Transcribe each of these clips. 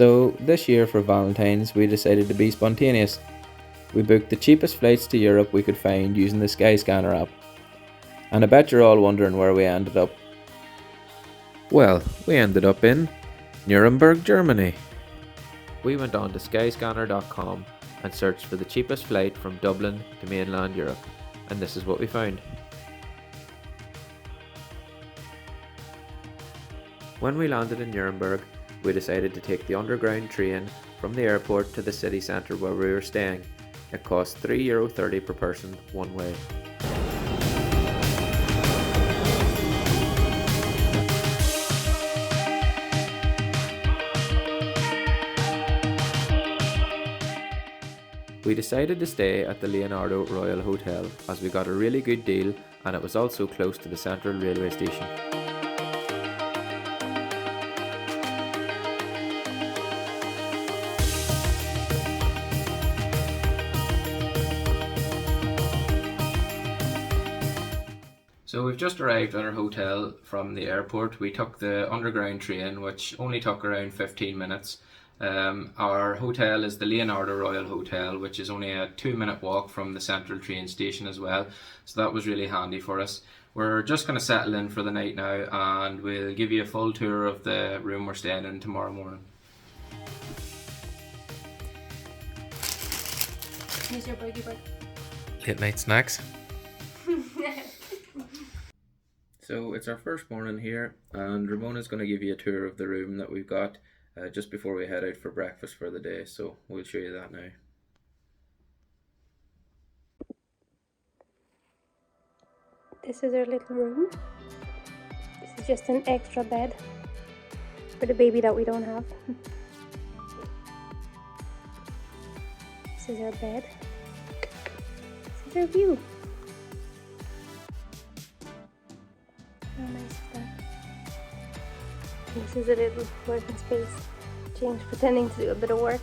So this year for Valentine's we decided to be spontaneous. We booked the cheapest flights to Europe we could find using the Skyscanner app. And I bet you're all wondering where we ended up. Well, we ended up in Nuremberg, Germany. We went on to skyscanner.com and searched for the cheapest flight from Dublin to mainland Europe, and this is what we found. When we landed in Nuremberg, we decided to take the underground train from the airport to the city centre where we were staying. It cost €3.30 per person one way. We decided to stay at the Leonardo Royal Hotel as we got a really good deal and it was also close to the central railway station. So we've just arrived at our hotel from the airport. We took the underground train, which only took around 15 minutes. Our hotel is the Leonardo Royal Hotel, which is only a 2-minute walk from the central train station as well. So that was really handy for us. We're just going to settle in for the night now and we'll give you a full tour of the room we're staying in tomorrow morning. Here's your boogie board. Late night snacks. So it's our first morning here and Ramona's going to give you a tour of the room that we've got just before we head out for breakfast for the day, so we'll show you that now. This is our little room. This is just an extra bed for the baby that we don't have. This is our bed. This is our view. How nice is that? And this is a little working space. James pretending to do a bit of work.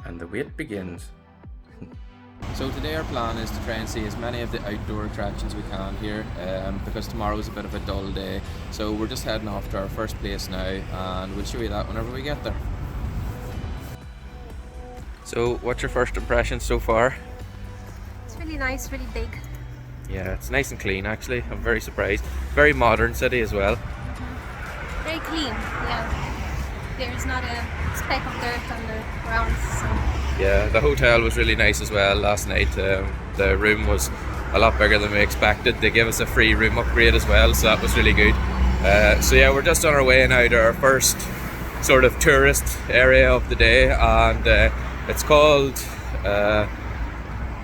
And the wait begins. So today our plan is to try and see as many of the outdoor attractions we can here because tomorrow is a bit of a dull day. So we're just heading off to our first place now and we'll show you that whenever we get there. So what's your first impression so far? It's really nice, really big. Yeah, it's nice and clean actually. I'm very surprised. Very modern city as well. Very clean, yeah. There's not a speck of dirt on the ground. So. Yeah, the hotel was really nice as well last night. The room was a lot bigger than we expected. They gave us a free room upgrade as well, so that was really good. So yeah, we're just on our way now to our first sort of tourist area of the day, and it's called, I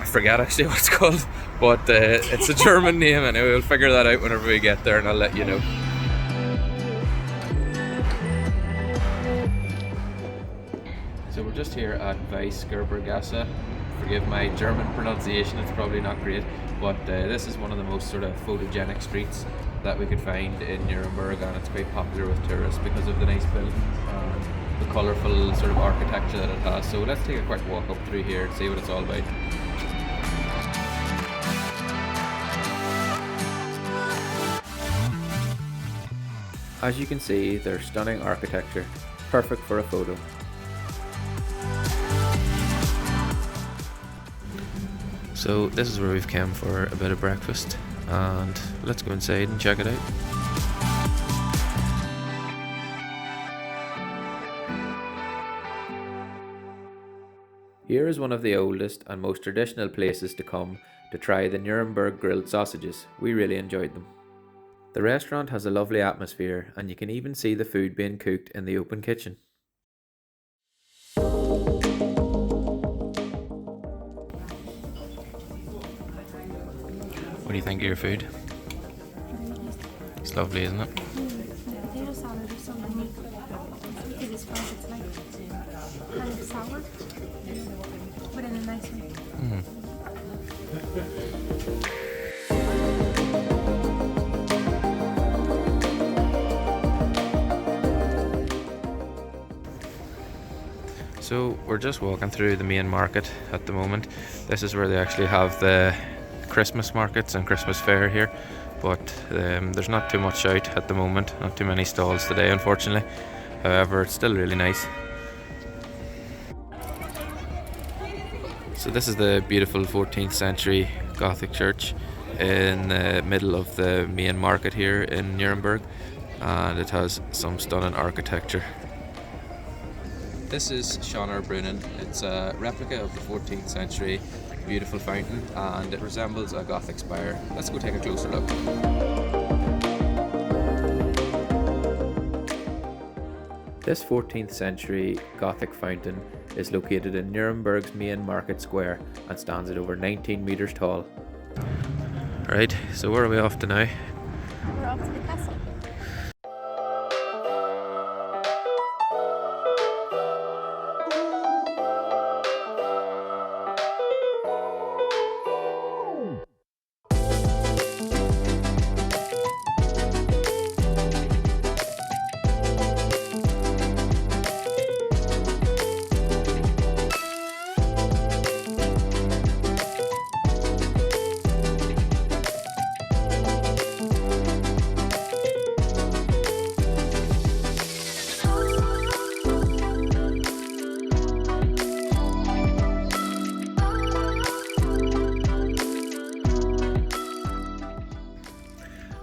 forget actually what it's called, but it's a German name anyway. We'll figure that out whenever we get there and I'll let you know. So we're just here at Weissgerbergasse. Forgive my German pronunciation, it's probably not great, but this is one of the most sort of photogenic streets that we could find in Nuremberg, and it's quite popular with tourists because of the nice buildings and the colourful sort of architecture that it has. So let's take a quick walk up through here and see what it's all about. As you can see, there's stunning architecture, perfect for a photo. So this is where we've come for a bit of breakfast, and let's go inside and check it out. Here is one of the oldest and most traditional places to come to try the Nuremberg grilled sausages. We really enjoyed them. The restaurant has a lovely atmosphere and you can even see the food being cooked in the open kitchen. What do you think of your food? It's lovely, isn't it? Potato salad is so unique. It is fun. It's like kind of sour, but in a nice way. So we're just walking through the main market at the moment. This is where they actually have the Christmas markets and Christmas fair here, but there's not too much out at the moment, not too many stalls today unfortunately. However, it's still really nice. So this is the beautiful 14th century Gothic church in the middle of the main market here in Nuremberg, and it has some stunning architecture. This is Brunnen. It's a replica of the 14th century beautiful fountain, and it resembles a Gothic spire. Let's go take a closer look. This 14th century Gothic fountain is located in Nuremberg's main market square and stands at over 19 metres tall. Right, so where are we off to now? We're off to the castle.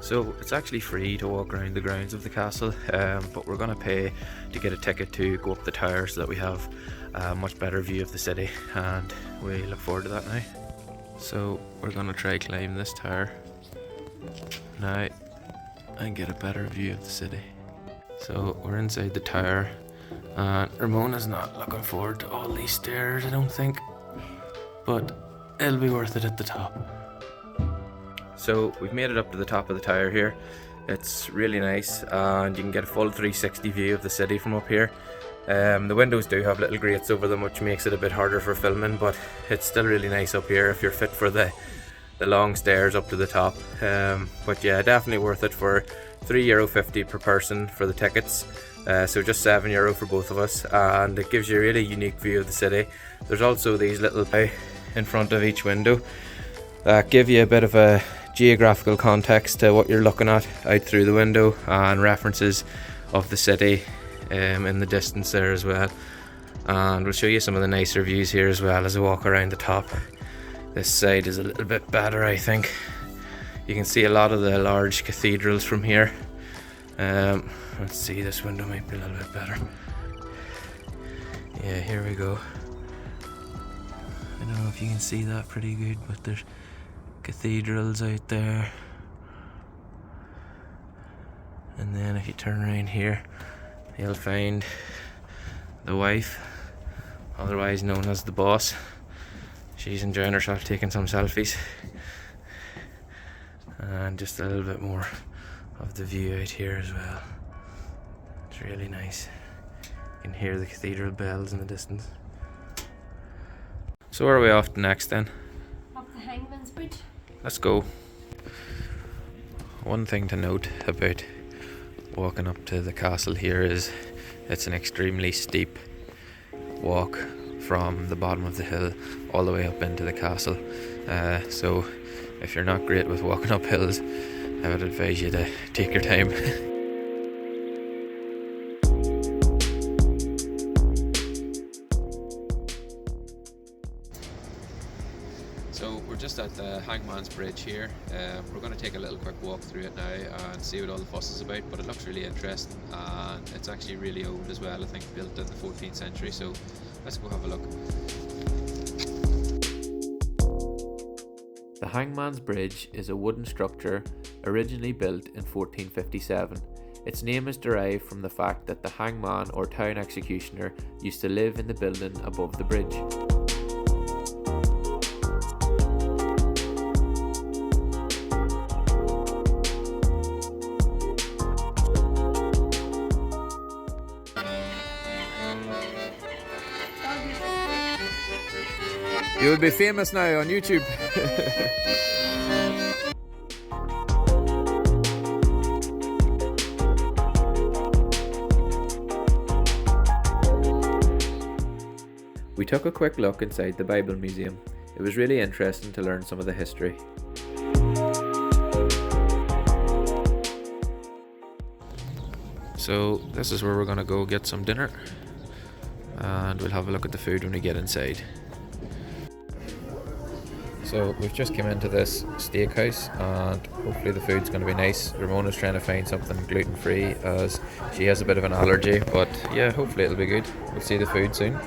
So it's actually free to walk around the grounds of the castle, but we're going to pay to get a ticket to go up the tower so that we have a much better view of the city, and we look forward to that now. So we're going to try climb this tower now and get a better view of the city. So we're inside the tower, and Ramona's not looking forward to all these stairs, I don't think, but it'll be worth it at the top. So we've made it up to the top of the tower here. It's really nice, and you can get a full 360 view of the city from up here. The windows do have little grates over them, which makes it a bit harder for filming, but it's still really nice up here if you're fit for the long stairs up to the top. But yeah, definitely worth it for €3.50 per person for the tickets. So just €7 for both of us, and it gives you a really unique view of the city. There's also these little in front of each window that give you a bit of a geographical context to what you're looking at out through the window, and references of the city in the distance there as well. And we'll show you some of the nicer views here as well as I walk around the top. This side is a little bit better, I think. You can see a lot of the large cathedrals from here. Let's see, this window might be a little bit better. Yeah, here we go. I don't know if you can see that pretty good, but there's cathedrals out there. And then if you turn around here, you'll find the wife, otherwise known as the boss. She's enjoying herself taking some selfies. And just a little bit more of the view out here as well. It's really nice. You can hear the cathedral bells in the distance. So where are we off to next then? Up the Hangman's Bridge. Let's go. One thing to note about walking up to the castle here is it's an extremely steep walk from the bottom of the hill all the way up into the castle. So if you're not great with walking up hills, I would advise you to take your time. So we're just at the Hangman's Bridge here. We're going to take a little quick walk through it now and see what all the fuss is about, but it looks really interesting, and it's actually really old as well, I think built in the 14th century, so let's go have a look. The Hangman's Bridge is a wooden structure originally built in 1457. Its name is derived from the fact that the hangman or town executioner used to live in the building above the bridge. You will be famous now on YouTube. We took a quick look inside the Bible Museum. It was really interesting to learn some of the history. So this is where we're going to go get some dinner, and we'll have a look at the food when we get inside. So we've just come into this steakhouse, and hopefully the food's going to be nice. Ramona's trying to find something gluten-free as she has a bit of an allergy, but yeah, hopefully it'll be good. We'll see the food soon.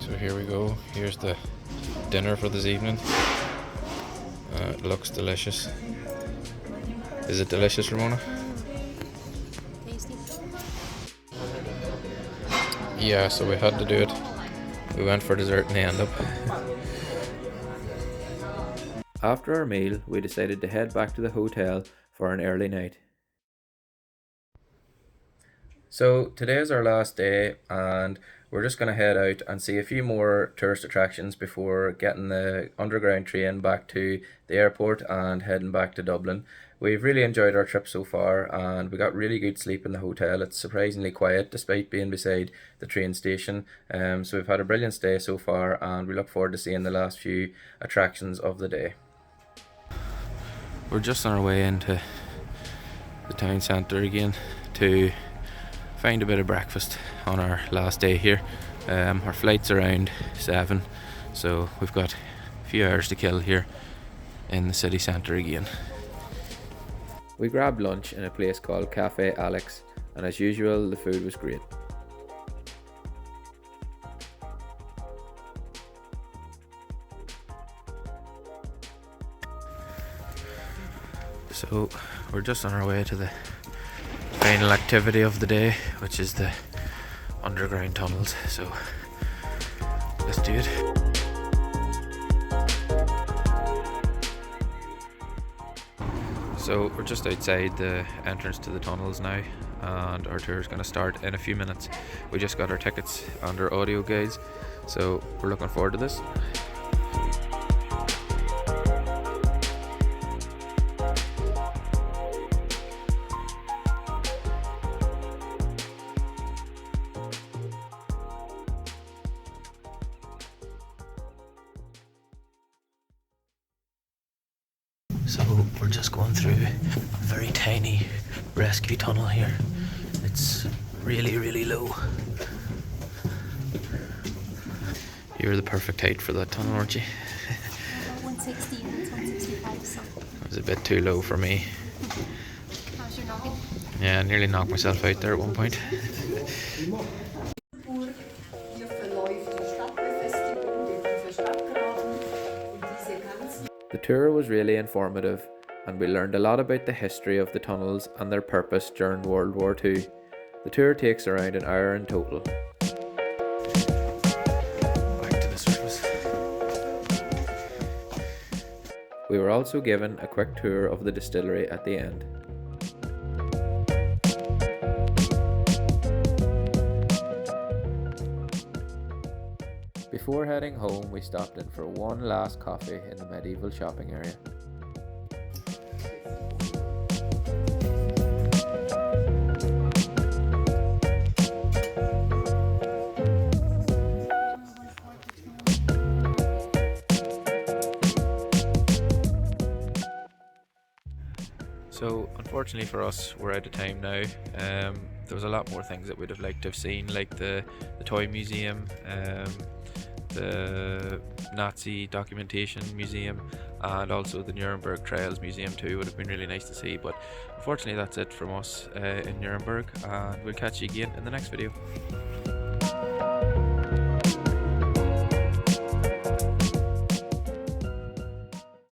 So here we go. Here's the dinner for this evening. It looks delicious. Is it delicious, Ramona? Tasty. Yeah, so we had to do it. We went for dessert in the end up. After our meal, we decided to head back to the hotel for an early night. So today is our last day, and we're just going to head out and see a few more tourist attractions before getting the underground train back to the airport and heading back to Dublin. We've really enjoyed our trip so far, and we got really good sleep in the hotel. It's surprisingly quiet despite being beside the train station. So we've had a brilliant stay so far, and we look forward to seeing the last few attractions of the day. We're just on our way into the town centre again to find a bit of breakfast on our last day here. Our flight's around 7, so we've got a few hours to kill here in the city centre again. We grabbed lunch in a place called Cafe Alex, and as usual the food was great. So we're just on our way to the final activity of the day, which is the underground tunnels, so let's do it. So we're just outside the entrance to the tunnels now, and our tour is going to start in a few minutes. We just got our tickets and our audio guides, so we're looking forward to this. So we're just going through a very tiny rescue tunnel here. It's really, really low. You're the perfect height for that tunnel, aren't you? 160 and it's 165, so. It was a bit too low for me. How's your knocking? Yeah, I nearly knocked myself out there at one point. The tour was really informative, and we learned a lot about the history of the tunnels and their purpose during World War II. The tour takes around an hour in total. Back to the surface. We were also given a quick tour of the distillery at the end. Before heading home, we stopped in for one last coffee in the medieval shopping area. So unfortunately for us, we're out of time now. There was a lot more things that we'd have liked to have seen, like the toy museum, the Nazi documentation museum, and also the Nuremberg Trials Museum too. Would have been really nice to see, but unfortunately that's it from us in Nuremberg, and we'll catch you again in the next video.